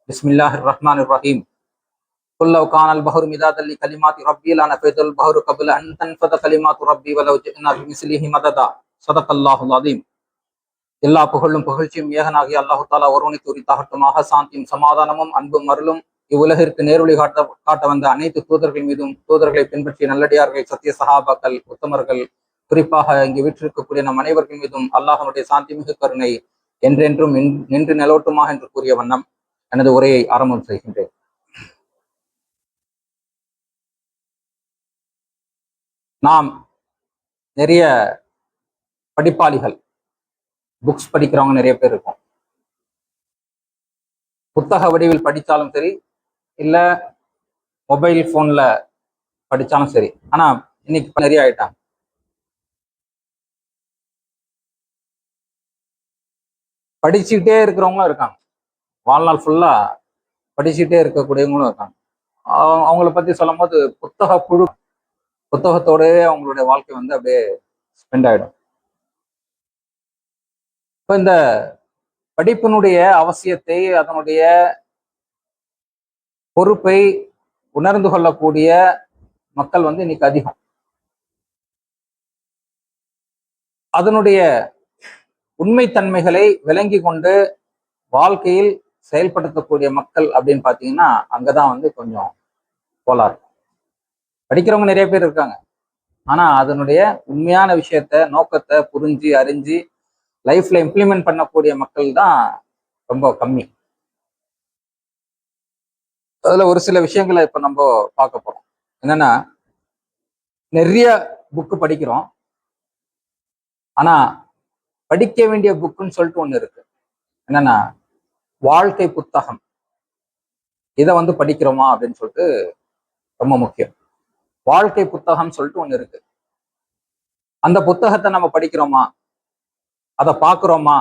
பிஸ்மில்லாஹிர் ரஹ்மானிர் ரஹீம். குல் லவ் கானல் பஹ்ரு மிதாதன் லிகலிமாத்தி ரப்பி லனஃபதல் பஹ்ரு கப்ல அன் தன்ஃபத கலிமாத்து ரப்பி வலவ் ஜிஅனா பிமிஸ்லிஹி மததா. ஸதகல்லாஹுல் அஸீம். எல்லா புகழும் புகழ்ச்சியும் ஏகனாகிய அல்லாஹு தாலா ஒருவனுக்கு உரித்தாகட்டுமாக. சாந்தியும் சமாதானமும் அன்பும் அருளும் இவ்வுலகிற்கு நேரொளி காட்ட வந்த அனைத்து தூதர்கள் மீதும், தூதர்களை பின்பற்றிய நல்லடியார்கள், சத்திய சஹாபாக்கள், உத்தமர்கள், குறிப்பாக இங்கு வீற்றிருக்கக்கூடிய நம் அனைவர்கள் மீதும் அல்லாஹனுடைய சாந்தி மிகு கருணை என்றென்றும் நின்று நிலவட்டுமாக என்று கூறிய வண்ணம் எனது உரையை ஆரம்பம் செய்கின்றேன். நாம் நிறைய படிப்பாளிகள், புக்ஸ் படிக்கிறவங்க நிறைய பேர் இருக்கும். புத்தக வடிவில் படித்தாலும் சரி, இல்ல மொபைல் போன்ல படிச்சாலும் சரி. ஆனா இன்னைக்கு நிறைய ஆயிட்டாங்க. படிச்சுக்கிட்டே இருக்கிறவங்களும் இருக்காங்க, வாழ்நாள் ஃபுல்லா படிச்சுட்டே இருக்கக்கூடியவங்களும் இருக்காங்க. அவங்கள பத்தி சொல்லும் போது புத்தகத்தோடவே அவங்களுடைய வாழ்க்கை வந்து அப்படியே ஸ்பெண்ட் ஆயிடும். இப்ப இந்த படிப்பினுடைய அவசியத்தை, அதனுடைய பொறுப்பை உணர்ந்து கொள்ளக்கூடிய மக்கள் வந்து இன்னைக்கு அதிகம். அதனுடைய உண்மைத்தன்மைகளை விளங்கி கொண்டு வாழ்க்கையில் செயல்படுத்தக்கூடிய மக்கள் அப்படின்னு பாத்தீங்கன்னா அங்கதான் வந்து கொஞ்சம் கோளாறு. படிக்கிறவங்க நிறைய பேர் இருக்காங்க, ஆனா அதனுடைய உண்மையான விஷயத்த, நோக்கத்தை புரிஞ்சு அறிஞ்சு லைஃப்ல இம்ப்ளிமெண்ட் பண்ணக்கூடிய மக்கள் தான் ரொம்ப கம்மி. அதுல ஒரு சில விஷயங்களை இப்ப நம்ம பார்க்க போறோம். என்னன்னா, நிறைய புக்கு படிக்கிறோம், ஆனா படிக்க வேண்டிய புக்குன்னு சொல்லிட்டு ஒண்ணு இருக்கு. என்னன்னா, வாழ்க்கை புத்தகம். இதை வந்து படிக்கிறோமா அப்படின்னு சொல்லிட்டு ரொம்ப முக்கியம். வாழ்க்கை புத்தகம் சொல்லிட்டு ஒண்ணு இருக்கு. அந்த புத்தகத்தை நம்ம படிக்கிறோமா, அதை பார்க்கிறோமா,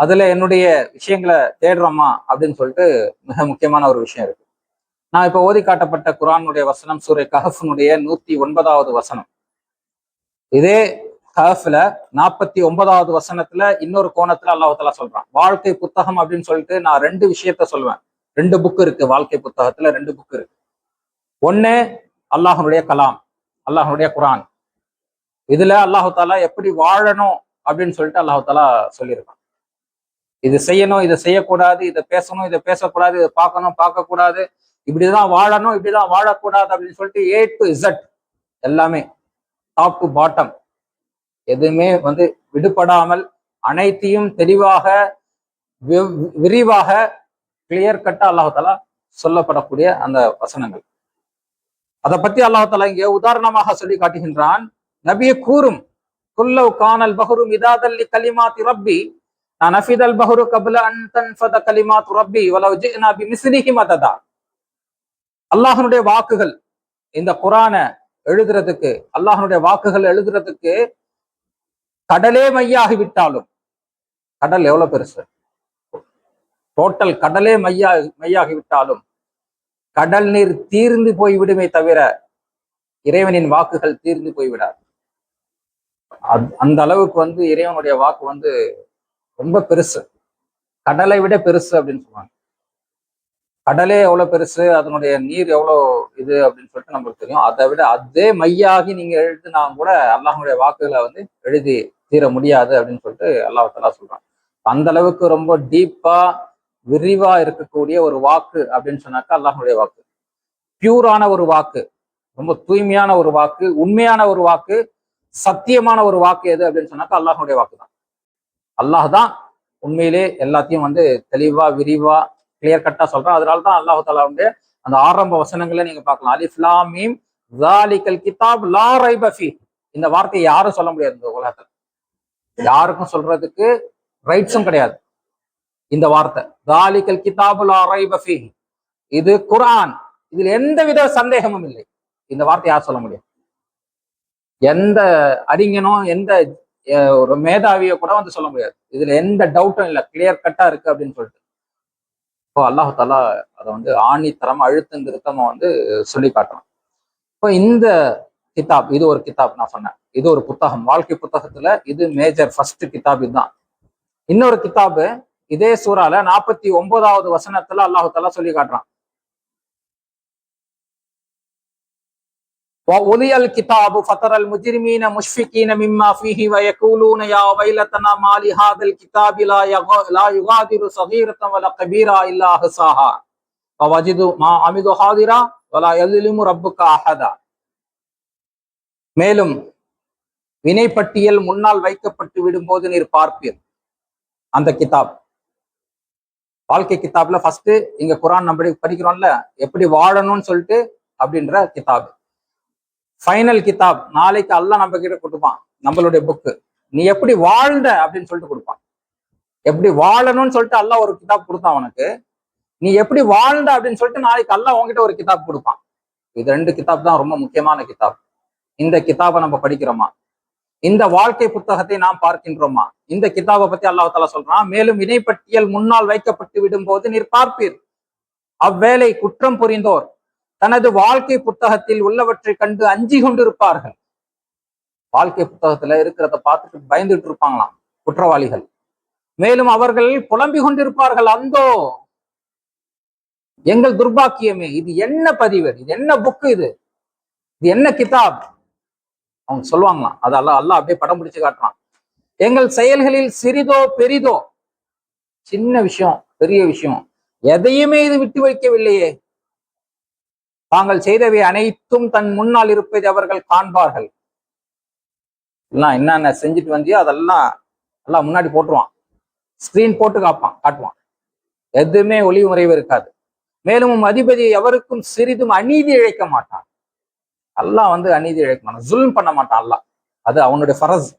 அதுல என்னுடைய விஷயங்களை தேடுறோமா அப்படின்னு சொல்லிட்டு மிக முக்கியமான ஒரு விஷயம் இருக்கு. நான் இப்ப ஓதி காட்டப்பட்ட குர்ஆனுடைய வசனம் சூரை கஹஃப்னுடைய 109வது வசனம். இதே கஹஃப்ல 49வது வசனத்துல இன்னொரு கோணத்துல அல்லாஹ் தஆலா சொல்றான். வாழ்க்கை புத்தகம் அப்படின்னு சொல்லிட்டு நான் ரெண்டு விஷயத்த சொல்லுவேன். ரெண்டு புக் இருக்கு வாழ்க்கை புத்தகத்துல, ரெண்டு புக் இருக்கு. ஒண்ணு அல்லாஹனுடைய கலாம், அல்லாஹனுடைய குர்ஆன். இதுல அல்லாஹு தாலா எப்படி வாழணும் அப்படின்னு சொல்லிட்டு அல்லாஹு தாலா சொல்லியிருக்கான். இது செய்யணும், இதை செய்யக்கூடாது, இதை பேசணும், இதை பேசக்கூடாது, இதை பார்க்கணும், பார்க்கக்கூடாது, இப்படிதான் வாழணும், இப்படிதான் வாழக்கூடாது அப்படின்னு சொல்லிட்டு A to Z எல்லாமே, டாப் டு பாட்டம், எதுவுமே வந்து விடுபடாமல் அனைத்தையும் தெளிவாக விரிவாக கிளியர் கட்டா அல்லாஹாலா சொல்லப்படக்கூடிய அந்த வசனங்கள். அதை பத்தி அல்லாஹாலா இங்கே உதாரணமாக சொல்லி காட்டுகின்றான். நபியை கூறும், குல்லவ் கானல் பஹ்ரு மிதாதன் லிகலிமாத்தி ரப்பி நஃபிதல் பஹ்ரு கப்ல அன் தன்ஃபத கலிமாத்து ரப்பி வலவ் ஜிஅனா பிமிஸ்லிஹி மததா. அல்லாஹ்வுடைய வாக்குகள், இந்த குர்ஆனை எழுதுறதுக்கு, அல்லாஹ்வுடைய வாக்குகள் எழுதுறதுக்கு கடலே மையாகி விட்டாலும், கடல் எவ்வளவு பெருசு, டோட்டல் கடலே மையாகி விட்டாலும் கடல் நீர் தீர்ந்து போய்விடுமே தவிர இறைவனின் வாக்குகள் தீர்ந்து போய்விடாது. அந்த அளவுக்கு வந்து இறைவனுடைய வாக்கு வந்து ரொம்ப பெருசு, கடலை விட பெருசு அப்படின்னு சொல்லுவாங்க. கடலே எவ்வளவு பெருசு, அதனுடைய நீர் எவ்வளவு இது அப்படின்னு சொல்லிட்டு நம்மளுக்கு தெரியும். அதை விட அதே மையாகி நீங்க எழுதினா கூட அல்லாஹனுடைய வாக்குகளை வந்து எழுதி தீர முடியாது அப்படின்னு சொல்லிட்டு அல்லாஹ் தஆலா சொல்றான். அந்த அளவுக்கு ரொம்ப டீப்பா விரிவா இருக்கக்கூடிய ஒரு வாக்கு அப்படின்னு சொன்னாக்கா அல்லாஹனுடைய வாக்கு. பியூரான ஒரு வாக்கு, ரொம்ப தூய்மையான ஒரு வாக்கு, உண்மையான ஒரு வாக்கு, சத்தியமான ஒரு வாக்கு எது அப்படின்னு சொன்னாக்கா அல்லாஹனுடைய வாக்கு தான். அல்லாஹ் தான் உண்மையிலே எல்லாத்தையும் வந்து தெளிவா விரிவா கிளியர் கட்டா சொல்றான். அதனால்தான் அல்லாஹ் தஆலா வந்து அந்த ஆரம்ப வசனங்களை நீங்க பார்க்கலாம். அலிஃப் லாம் மீம் ஸாலிகல் கிதாப் லா ரைப ஃபீஹ். இந்த வார்த்தையை யாரும் சொல்ல முடியாது இந்த உலகத்துல, யாருக்கும் சொல்றதுக்கு ரைட்ஸும் கிடையாது. இந்த வார்த்தை ஸாலிகல் கிதாப் லா ரைப ஃபீஹ், இது குர்ஆன், இதில் எந்தவித சந்தேகமும் இல்லை. இந்த வார்த்தை யார் சொல்ல முடியும்? எந்த அறிஞனும் எந்த ஒரு மேதாவியை கூட வந்து சொல்ல முடியாது. இதுல எந்த டவுட்டும் இல்லை, கிளியர் கட்டா இருக்கு அப்படின்னு சொல்லிட்டு. இப்போ அல்லாஹ் தஆலா அதை வந்து ஆணித்தரமா அழுத்தம் திருத்தமா வந்து சொல்லி காட்டணும். இப்போ இந்த கிதாப், இது ஒரு கிதாப், நான் சொன்னேன் இது ஒரு புத்தகம், வாழ்க்கை புத்தகத்துல இது மேஜர் ஃபர்ஸ்ட் கிதாப் இதுதான். இன்னொரு கிதாபு, இதே சூறால 49வது வசனத்துல அல்லாஹு தஆலா சொல்லி காட்டுறான். وَأُوذِيَ الْكِتَابُ فَتَرَى الْمُجْرِمِينَ مُشْفِقِينَ مِمَّا فِيهِ وَيَقُولُونَ يَا وَيْلَتَنَا مَا لِهَذَا الْكِتَابِ لَا يُغَادِرُ صَغِيرَةً وَلَا كَبِيرَةً إِلَّا أَحْصَاهَا وَوَجَدُوا مَا عَمِلُوا حَاضِرًا وَلَا يَظْلِمُ رَبُّكَ أَحَدًا. மேலும் வினைப்பட்டியல் முன்னால் வைக்கப்பட்டு விடும்போது நீர் பார்ப்பீர். அந்த கிதாப் வாழ்க்கை கிதாப்ல ஃபர்ஸ்ட் இங்க குரான் நம்ம படிக்கிறோம்ல, எப்படி வாழணும்னு சொல்லிட்டு அப்படின்ற கிதாப். ஃபைனல் கிதாப் நாளைக்கு அல்லாஹ் நம்ம கிட்ட கொடுப்பான் நம்மளுடைய புக்கு. நீ எப்படி வாழ்ந்த அப்படின்னு சொல்லிட்டு கொடுப்பான். எப்படி வாழணும்னு சொல்லிட்டு அல்லாஹ் ஒரு கிதாப் கொடுத்தான் உனக்கு. நீ எப்படி வாழ்ந்த அப்படின்னு சொல்லிட்டு நாளைக்கு அல்லாஹ் உங்ககிட்ட ஒரு கிதாப் கொடுப்பான். இது 2 கிதாப் தான் ரொம்ப முக்கியமான கிதாப். இந்த கிதாபை நம்ம படிக்கிறோமா? இந்த வாழ்க்கை புத்தகத்தை நாம் பார்க்கின்றோமா? இந்த கிதாபை பத்தி அல்லாஹ் தஆலா சொல்றான், மேலும் வினைப்பட்டியல் முன்னால் வைக்கப்பட்டு விடும் போது நீர் பார்ப்பீர். அவ்வேளை குற்றம் புரிந்தோர் தனது வாழ்க்கை புத்தகத்தில் உள்ளவற்றை கண்டு அஞ்சி கொண்டிருப்பார்கள். வாழ்க்கை புத்தகத்துல இருக்கிறத பார்த்துட்டு பயந்துட்டு இருப்பாங்களாம் குற்றவாளிகள். மேலும் அவர்கள் புலம்பிக் கொண்டிருப்பார்கள், அந்தோ எங்கள் துர்பாக்கியமே, இது என்ன பதிவு, இது என்ன புக்கு, இது என்ன கிதாப். அவங்க சொல்லுவாங்களாம். அது அல்லாஹ் அப்படியே படம் பிடிச்சு காட்டுறான். எங்கள் செயல்களில் சிறிதோ பெரிதோ, சின்ன விஷயம் பெரிய விஷயம் எதையுமே இது விட்டு வைக்கவில்லையே. தாங்கள் செய்தவை அனைத்தும் தன் முன்னால் இருப்பதை அவர்கள் காண்பார்கள். எல்லாம் என்னென்ன செஞ்சுட்டு வந்தியோ அதெல்லாம் எல்லாம் முன்னாடி போட்டுருவான். ஸ்கிரீன் போட்டு காட்டுவான். எதுவுமே ஒளிவு முறைவு இருக்காது. மேலும் அதிபதி எவருக்கும் சிறிதும் அநீதி இழைக்க மாட்டான். அல்லாஹ் அநீதி இழைக்க மாட்டான், ஜுல்ம் பண்ண மாட்டான். அல்லாஹ் அது அவனுடைய ஃபரஸ்.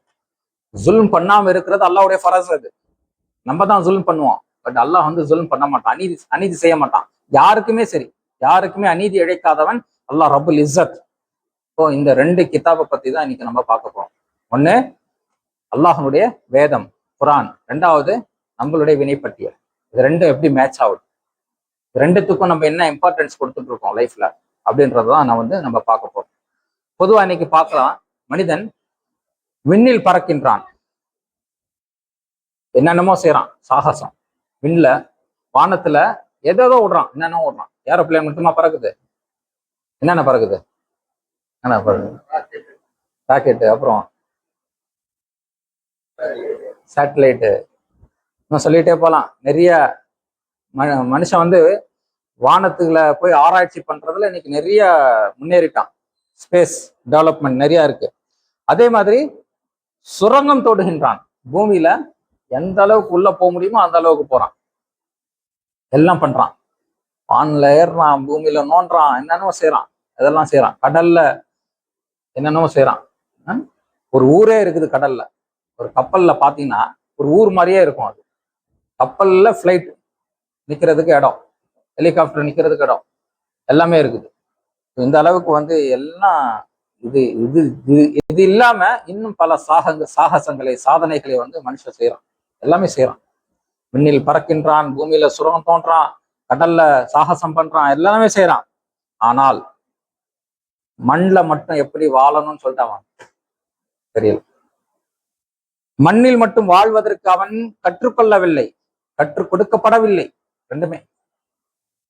ஜுல்ம் பண்ணாம இருக்கிறது அல்லாஹ்வுடைய ஃபரஸ். அது நம்ம தான் ஜுல்ம் பண்ணுவோம். பட் அல்லாஹ் ஜுல்ம் பண்ண மாட்டான், அநீதி செய்ய மாட்டான். யாருக்குமே சரி, யாருக்குமே அநீதி இழைக்காதவன் அல்லாஹ் ரப்புல் இஸ்ஸத். இப்போ இந்த 2 கிதாபை பத்தி தான் இன்னைக்கு நம்ம பார்க்க போறோம். ஒண்ணு அல்லாஹ்னுடைய வேதம் குரான், 2வது நம்மளுடைய வினைப்பட்டியல். இது 2 எப்படி மேட்ச் ஆகுது, 2த்துக்கும் நம்ம என்ன இம்பார்ட்டன்ஸ் கொடுத்துட்டு இருக்கோம் லைஃப்ல அப்படின்றதான் நம்ம பார்க்க போறோம். பொதுவா இன்னைக்கு பார்க்கலாம், மனிதன் விண்ணில் பறக்கின்றான், என்னென்னமோ செய்யறான், சாகசம். விண்ல வானத்துல ஏதோ விடுறான், என்னென்ன விடுறான். ஏரோப்ளேன் மட்டுமா பறக்குது? என்னென்ன பறக்குது? என்ன பறக்குது? ராக்கெட்டு, அப்புறம் சேட்டலைட்டு, இன்னும் சொல்லிட்டே போலாம். நிறைய மனுஷன் வானத்துக்குள்ள போய் ஆராய்ச்சி பண்றதுல இன்னைக்கு நிறைய முன்னேறிட்டான். ஸ்பேஸ் டெவலப்மெண்ட் நிறைய இருக்கு. அதே மாதிரி சுரங்கம் தோடுகின்றான். பூமியில எந்த அளவுக்கு உள்ள போக முடியுமோ அந்த அளவுக்கு போறான், எல்லாம் பண்றான். வான்ல ஏறுறான், பூமியில நோண்டுறான், என்னென்னமோ செய்யறான், அதெல்லாம் செய்யறான். கடல்ல என்னென்னமோ செய்யறான். ஒரு ஊரே இருக்குது கடல்ல. ஒரு கப்பல்ல பாத்தீங்கன்னா ஒரு ஊர் மாதிரியே இருக்கும். அது கப்பல்ல ஃபிளைட் நிக்கிறதுக்கு இடம், ஹெலிகாப்டர் நிக்கிறதுக்கு இடம், எல்லாமே இருக்குது. இந்த அளவுக்கு எல்லாம் இது இது இது இல்லாம இன்னும் பல சாகசங்களை சாதனைகளை மனுஷன் செய்யறான், எல்லாமே செய்யறான். விண்ணில் பறக்கின்றான், பூமியில சுரங்கம் தோன்றான், கடல்ல சாகசம் பண்றான், எல்லாமே செய்யறான். ஆனால் மண்ல மட்டும் எப்படி வாழணும்னு சொல்லிட்டு அவன் தெரியல. மண்ணில் மட்டும் வாழ்வதற்கு அவன் கற்றுக்கொள்ளவில்லை, கற்றுக் கொடுக்கப்படவில்லை. 2மே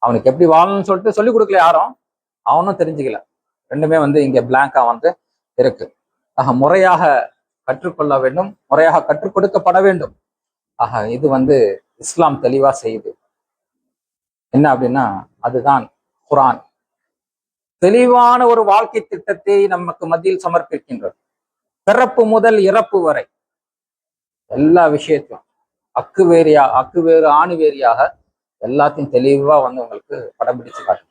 அவனுக்கு எப்படி வாழணும்னு சொல்லிட்டு சொல்லிக் கொடுக்கல யாரும், அவனும் தெரிஞ்சுக்கல. 2மே இங்க பிளாங்கா இருக்கு. ஆக முறையாக கற்றுக்கொள்ள வேண்டும், முறையாக கற்றுக் கொடுக்கப்பட வேண்டும். ஆக இது இஸ்லாம் தெளிவா செய்யுது. என்ன அப்படின்னா அதுதான் குரான். தெளிவான ஒரு வாழ்க்கை திட்டத்தை நமக்கு மத்தியில் சமர்ப்பிக்கின்றது. பிறப்பு முதல் இறப்பு வரை எல்லா விஷயத்தையும் அக்கு வேறு ஆணி வேறியாக எல்லாத்தையும் தெளிவா உங்களுக்கு படம் பிடிச்சு காட்டு.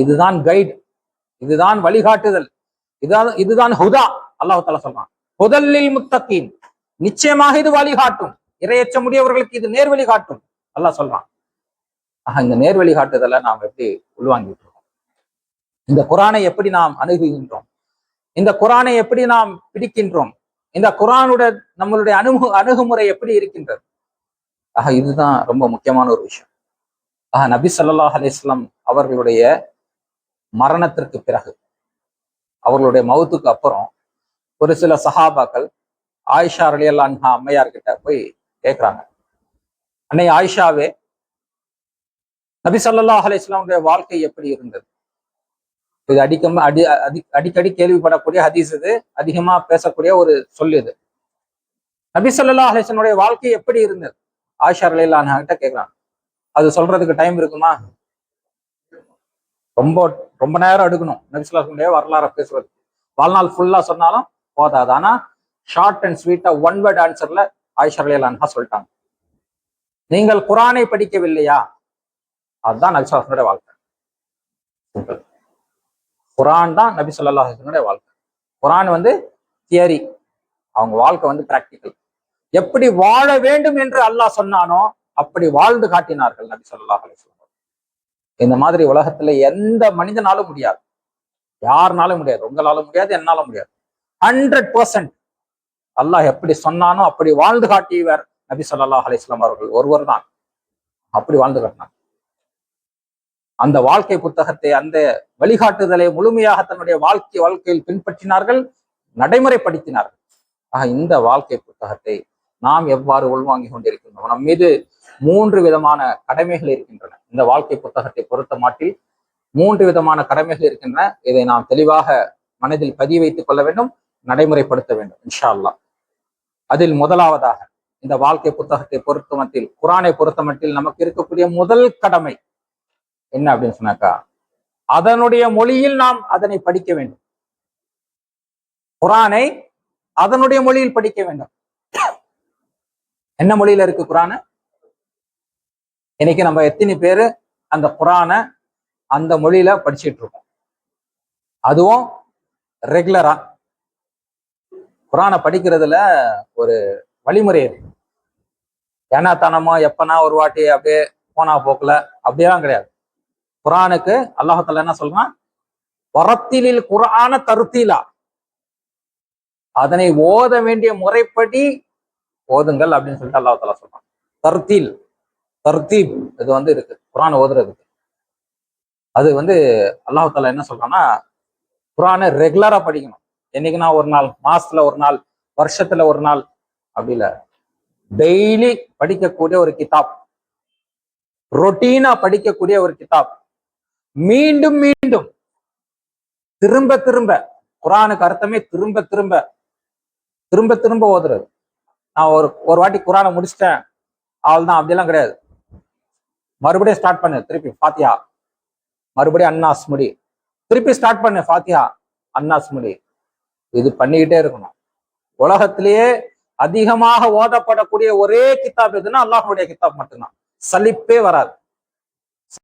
இதுதான் கைடு, இதுதான் வழிகாட்டுதல், இதுதான் ஹுதா. அல்லாஹ் தஆலா சொல்றான், ஹுதல்லில் முத்தகீன், நிச்சயமாக இது வழிகாட்டும், இறையச்சமுடையவர்களுக்கு இது நேர் வழிகாட்டும். அல்லாஹ் சொல்றான். இந்த நேர் வழிகாட்டுதலை நாம் எப்படி உள்வாங்கிட்டு இருக்கோம்? இந்த குரானை எப்படி நாம் அணுகுகின்றோம்? இந்த குரானை எப்படி நாம் பிடிக்கின்றோம்? இந்த குரானுடைய நம்மளுடைய அணுகுமுறை எப்படி இருக்கின்றது? இதுதான் ரொம்ப முக்கியமான ஒரு விஷயம். நபி ஸல்லல்லாஹு அலைஹி வஸல்லம் அவர்களுடைய மரணத்திற்கு பிறகு, அவர்களுடைய மௌத்துக்கு அப்புறம் ஒரு சில சஹாபாக்கள் ஆயிஷா ரலியல்லாஹு அன்ஹா அம்மையார் கிட்ட போய் கேட்கிறாங்க, அன்னை ஆயிஷாவே, நபி ஸல்லல்லாஹு அலைஹி வஸல்லம் வாழ்க்கை எப்படி இருந்தது? இது அடிக்கடி கேள்விப்படக்கூடிய ஹதீஸ், இது அதிகமா பேசக்கூடிய ஒரு சொல். இது நபி ஸல்லல்லாஹு அலைஹி வஸல்லம் வாழ்க்கை எப்படி இருந்தது? ஆயிஷா ரலியல்லாஹு அன்ஹா கிட்ட கேட்கிறாங்க. அது சொல்றதுக்கு டைம் இருக்குமா? ரொம்ப ரொம்ப நேரம் எடுக்கணும் நபி ஸல்லல்லாஹு அலைஹி வஸல்லம் வரலாறு பேசுறது. வாழ்நாள் ஃபுல்லா சொன்னாலும் போதாது. ஆனா ஷார்ட் அண்ட் ஸ்வீட்டா ஒன் வேர்ட் ஆன்சர்ல ஆயிஷா ரலியல்லாஹு அன்ஹா சொல்லிட்டாங்க. நீங்கள் குர்ஆனை படிக்கவில்லையா? அதுதான் நபி ஸல்லல்லாஹு அலைஹி வஸல்லம் வாழ்க்கை. குர்ஆன் தான் நபி ஸல்லல்லாஹு அலைஹி வஸல்லம் வாழ்க்கை. குர்ஆன் தியரி, அவங்க வாழ்க்கை பிராக்டிக்கல். எப்படி வாழ வேண்டும் என்று அல்லாஹ் சொன்னானோ அப்படி வாழ்ந்து காட்டினார்கள் நபி ஸல்லல்லாஹு அலைஹி வஸல்லம். இந்த மாதிரி உலகத்துல எந்த மனிதனாலும் முடியாது, யாருனாலும் முடியாது, உங்களால முடியாது, என்னால முடியாது. 100% அல்லாஹ் எப்படி சொன்னானோ அப்படி வாழ்ந்து காட்டியவர் நபி ஸல்லல்லாஹு அலைஹி வஸல்லம் அவர்கள் ஒருவர் தான். அப்படி வாழ்ந்து காட்டினார். அந்த வாழ்க்கை புத்தகத்தை, அந்த வழிகாட்டுதலை முழுமையாக தன்னுடைய வாழ்க்கையில் பின்பற்றினார்கள், நடைமுறைப்படுத்தினார்கள். ஆக இந்த வாழ்க்கை புத்தகத்தை நாம் எவ்வாறு உள்வாங்கி கொண்டிருக்கின்றோம்? நம் மீது 3 விதமான கடமைகள் இருக்கின்றன. இந்த வாழ்க்கை புத்தகத்தை பொறுத்த மாட்டில் 3 விதமான கடமைகள் இருக்கின்றன. இதை நாம் தெளிவாக மனதில் பதிய வைத்துக் கொள்ள வேண்டும், நடைமுறைப்படுத்த வேண்டும் இன்ஷா அல்லாஹ். அதில் முதலாவதாக இந்த வாழ்க்கை புத்தகத்தை பொறுத்தமட்டில், குர்ஆனை பொறுத்தமட்டில் நமக்கு இருக்கக்கூடிய முதல் கடமை என்ன அப்படின்னு சொன்னாக்கா, அதனுடைய மொழியில் நாம் அதனை படிக்க வேண்டும். குர்ஆனை அதனுடைய மொழியில் படிக்க வேண்டும். என்ன மொழியில இருக்கு குர்ஆன்? இன்னைக்கு நம்ம எத்தனை பேரு அந்த குர்ஆனை அந்த மொழியில படிச்சுட்டு இருக்கோம்? அதுவும் ரெகுலரா குர்ஆனை படிக்கிறதுல ஒரு வழிமுறை இருக்கு. ஏன்னா தானமா எப்பனா ஒரு வாட்டி அப்படியே போனா போக்குல அப்படியெல்லாம் கிடையாது. குர்ஆனுக்கு அல்லாஹ் தஆலா என்ன சொல்றான்? வரத்திலில் குர்ஆன தர்தீலா, அதனை ஓத வேண்டிய முறைப்படி ஓதுங்கள் அப்படின்னு சொல்லிட்டு அல்லாஹ் தஆலா சொல்றான். தர்தீல், தர்தீப் இது இருக்கு குர்ஆன் ஓதுறதுக்கு. அது அல்லாஹ் தஆலா என்ன சொல்றான்னா, குர்ஆனை ரெகுலரா படிக்கணும். என்னைக்குன்னா ஒரு நாள், மாசத்துல ஒரு நாள், வருஷத்துல ஒரு நாள் அப்படி இல்ல, டெய்லி படிக்கக்கூடிய ஒரு கிதாப், ரொட்டீனா படிக்கக்கூடிய ஒரு கிதாப், மீண்டும் மீண்டும் திரும்ப திரும்ப, குர்ஆனுக்கு அர்த்தமே திரும்ப திரும்ப திரும்ப திரும்ப ஓதுறது. நான் ஒரு வாட்டி குர்ஆனை முடிச்சிட்டேன் அவள்தான் அப்படியெல்லாம் கிடையாது. மறுபடியும் ஸ்டார்ட் பண்ணு, திருப்பி ஃபாத்திஹா, மறுபடியும் அன்னாஸ் முடி, திருப்பி ஸ்டார்ட் பண்ணு ஃபாத்திஹா, அன்னாஸ் முடி. இது பண்ணிக்கிட்டே இருக்கணும். உலகத்திலேயே அதிகமாக ஓதப்படக்கூடிய ஒரே கிதாப் எதுன்னா அல்லாஹ்வுடைய கிதாப் மட்டும்தான். சலிப்பே வராது.